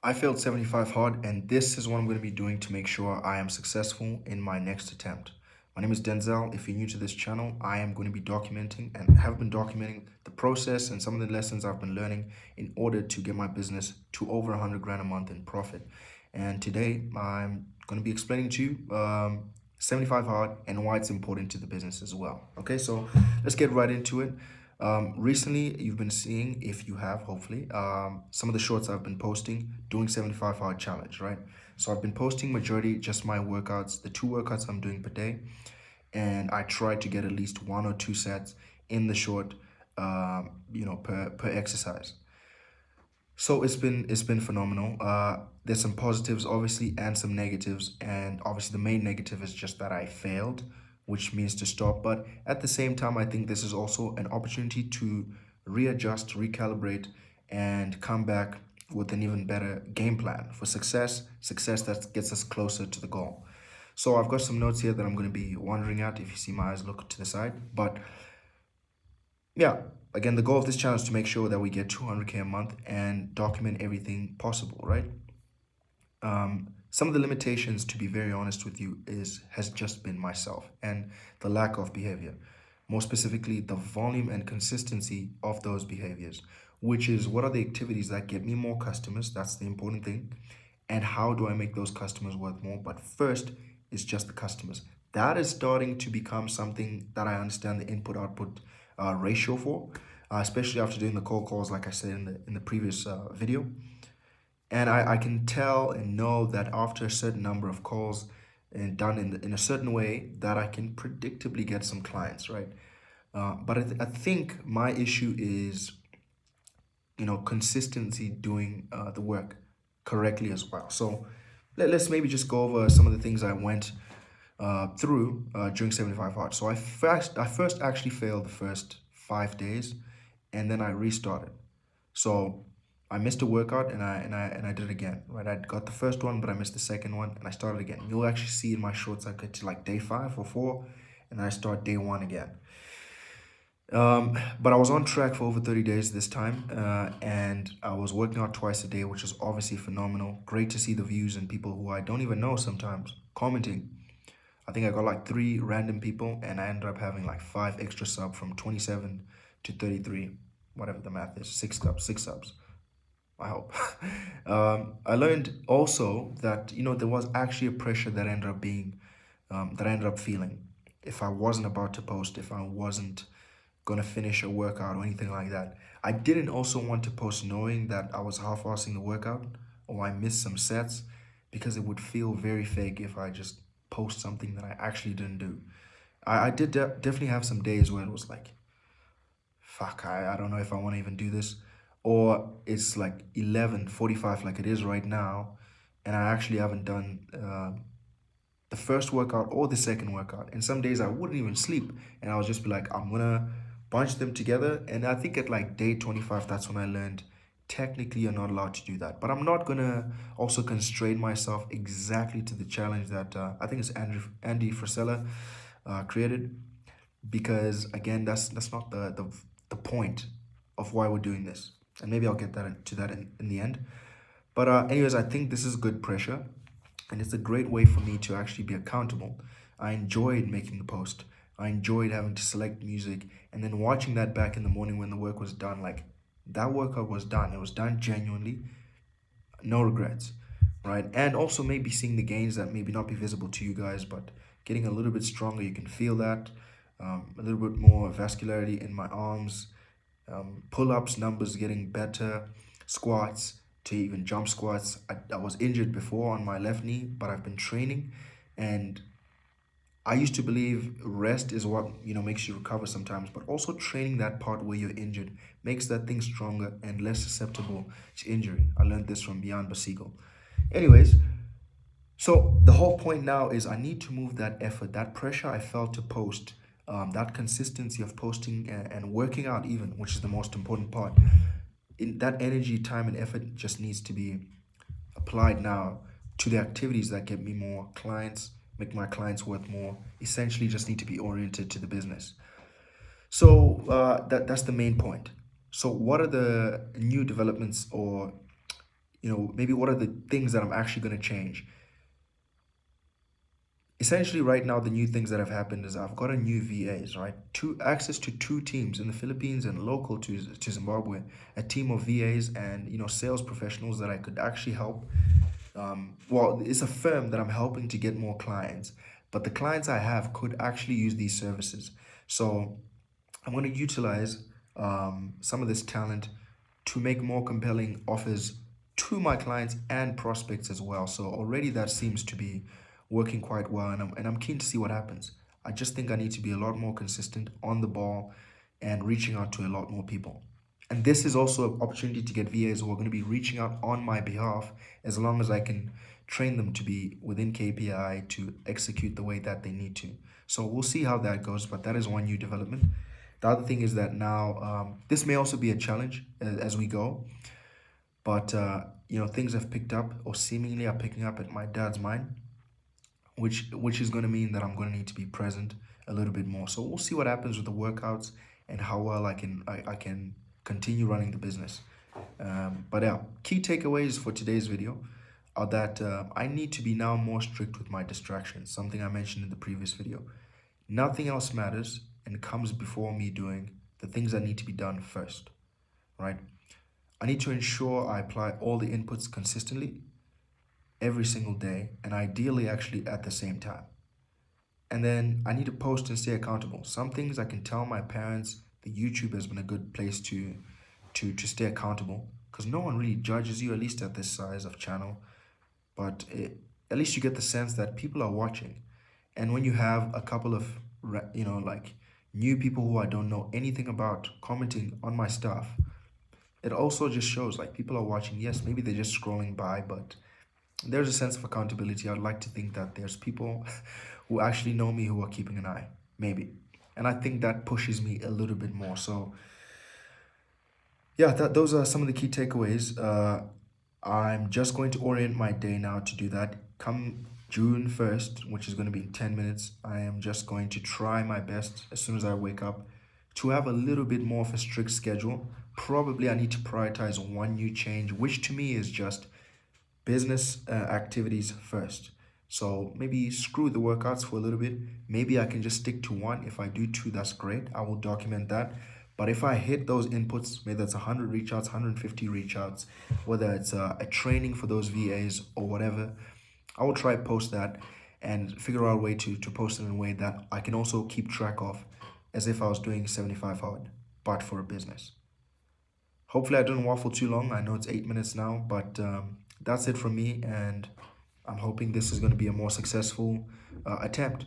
I failed 75 hard, and this is what I'm going to be doing to make sure I am successful in my next attempt. My name is Denzel. If you're new to this channel, I am going to be documenting and have been documenting the process and some of the lessons I've been learning in order to get my business to over 100 grand a month in profit. And today I'm going to be explaining to you 75 hard and why it's important to the business as well. Okay, so let's get right into it. Recently, you've been seeing, if you have, hopefully, some of the shorts I've been posting doing 75 hard challenge, right? So I've been posting majority just my workouts, the 2 workouts I'm doing per day, and I try to get at least 1 or 2 sets in the short, per exercise. So it's been phenomenal. There's some positives, obviously, and some negatives. And obviously, the main negative is just that I failed, which means to stop. But at the same time, I think this is also an opportunity to readjust, recalibrate, and come back with an even better game plan for success that gets us closer to the goal. So I've got some notes here that I'm going to be wondering at if you see my eyes look to the side. But yeah, again, the goal of this channel is to make sure that we get 200K a month and document everything possible, right? Some of the limitations, to be very honest with you, has just been myself and the lack of behavior. More specifically, the volume and consistency of those behaviors, which is what are the activities that get me more customers? That's the important thing. And how do I make those customers worth more? But first, it's just the customers. That is starting to become something that I understand the input output ratio for, especially after doing the cold calls, like I said in the previous video. And I can tell and know that after a certain number of calls and done in a certain way that I can predictably get some clients, right? But I think my issue is, consistency doing the work correctly as well. So let's maybe just go over some of the things I went through during 75 hard. So I first actually failed the first 5 days, and then I restarted. So I missed a workout and I did it again. Right, I got the first one, but I missed the second one, and I started again. You'll actually see in my shorts I get to like day 5 or 4, and I start day 1 again. But I was on track for over 30 days this time, and I was working out twice a day, which is obviously phenomenal. Great to see the views and people who I don't even know sometimes commenting. I think I got like 3 random people, and I ended up having like 5 extra sub from 27 to 33, whatever the math is, 6 subs. I hope. I learned also that there was actually a pressure that I ended up feeling if I wasn't about to post, if I wasn't gonna finish a workout or anything like that. I didn't also want to post knowing that I was half-assing the workout or I missed some sets, because it would feel very fake if I just post something that I actually didn't do. I did definitely have some days where it was like, fuck, I don't know if I want to even do this. Or it's like 11:45 like it is right now, and I actually haven't done the first workout or the second workout. And some days I wouldn't even sleep, and I'll just be like, I'm gonna bunch them together. And I think at like day 25, that's when I learned technically you're not allowed to do that. But I'm not gonna also constrain myself exactly to the challenge that I think it's Andy Frisella created, because again, that's not the point of why we're doing this. And maybe I'll get to that in the end. But anyways, I think this is good pressure, and it's a great way for me to actually be accountable. I enjoyed making the post. I enjoyed having to select music and then watching that back in the morning when the work was done. Like, that workout was done. It was done genuinely, no regrets, right? And also maybe seeing the gains that maybe not be visible to you guys, but getting a little bit stronger. You can feel that, a little bit more vascularity in my arms, pull-ups numbers getting better, squats to even jump squats. I was injured before on my left knee, but I've been training, and I used to believe rest is what makes you recover sometimes, but also training that part where you're injured makes that thing stronger and less susceptible to injury. I learned this from Bjorn Basigo. Anyways, so the whole point now is I need to move that effort, that pressure I felt to post, that consistency of posting and working out even, which is the most important part. In that energy, time, and effort just needs to be applied now to the activities that get me more clients, make my clients worth more. Essentially, just need to be oriented to the business. So that's the main point. So what are the new developments or maybe what are the things that I'm actually going to change. Essentially, right now, the new things that have happened is I've got a new VAs, right? Access to two teams in the Philippines and local to Zimbabwe, a team of VAs and sales professionals that I could actually help. Well, it's a firm that I'm helping to get more clients, but the clients I have could actually use these services. So I'm going to utilize some of this talent to make more compelling offers to my clients and prospects as well. So already that seems to be working quite well, and I'm keen to see what happens. I just think I need to be a lot more consistent on the ball and reaching out to a lot more people. And this is also an opportunity to get VAs who are going to be reaching out on my behalf as long as I can train them to be within KPI to execute the way that they need to. So we'll see how that goes, but that is one new development. The other thing is that now this may also be a challenge as we go, but things have picked up or seemingly are picking up at my dad's mind, which is going to mean that I'm going to need to be present a little bit more. So we'll see what happens with the workouts and how well I can continue running the business. But yeah, key takeaways for today's video are that I need to be now more strict with my distractions, something I mentioned in the previous video. Nothing else matters and comes before me doing the things that need to be done first, right? I need to ensure I apply all the inputs consistently every single day, and ideally actually at the same time. And then I need to post and stay accountable. Some things I can tell my parents, the YouTube has been a good place to stay accountable, because no one really judges you, at least at this size of channel. But at least you get the sense that people are watching. And when you have a couple of like new people who I don't know anything about commenting on my stuff, it also just shows like people are watching. Yes, maybe they're just scrolling by, but there's a sense of accountability. I'd like to think that there's people who actually know me who are keeping an eye, maybe. And I think that pushes me a little bit more. So yeah, those are some of the key takeaways. I'm just going to orient my day now to do that. Come June 1st, which is going to be in 10 minutes, I am just going to try my best as soon as I wake up to have a little bit more of a strict schedule. Probably I need to prioritize one new change, which to me is just business activities first. So maybe screw the workouts for a little bit. Maybe I can just stick to one. If I do two, that's great. I will document that. But if I hit those inputs, maybe that's 100 reach outs, 150 reach outs, whether it's a training for those VAs or whatever, I will try post that and figure out a way to post it in a way that I can also keep track of as if I was doing 75 hard, but for a business. Hopefully I didn't waffle too long. I know it's 8 minutes now, but that's it from me, and I'm hoping this is going to be a more successful attempt.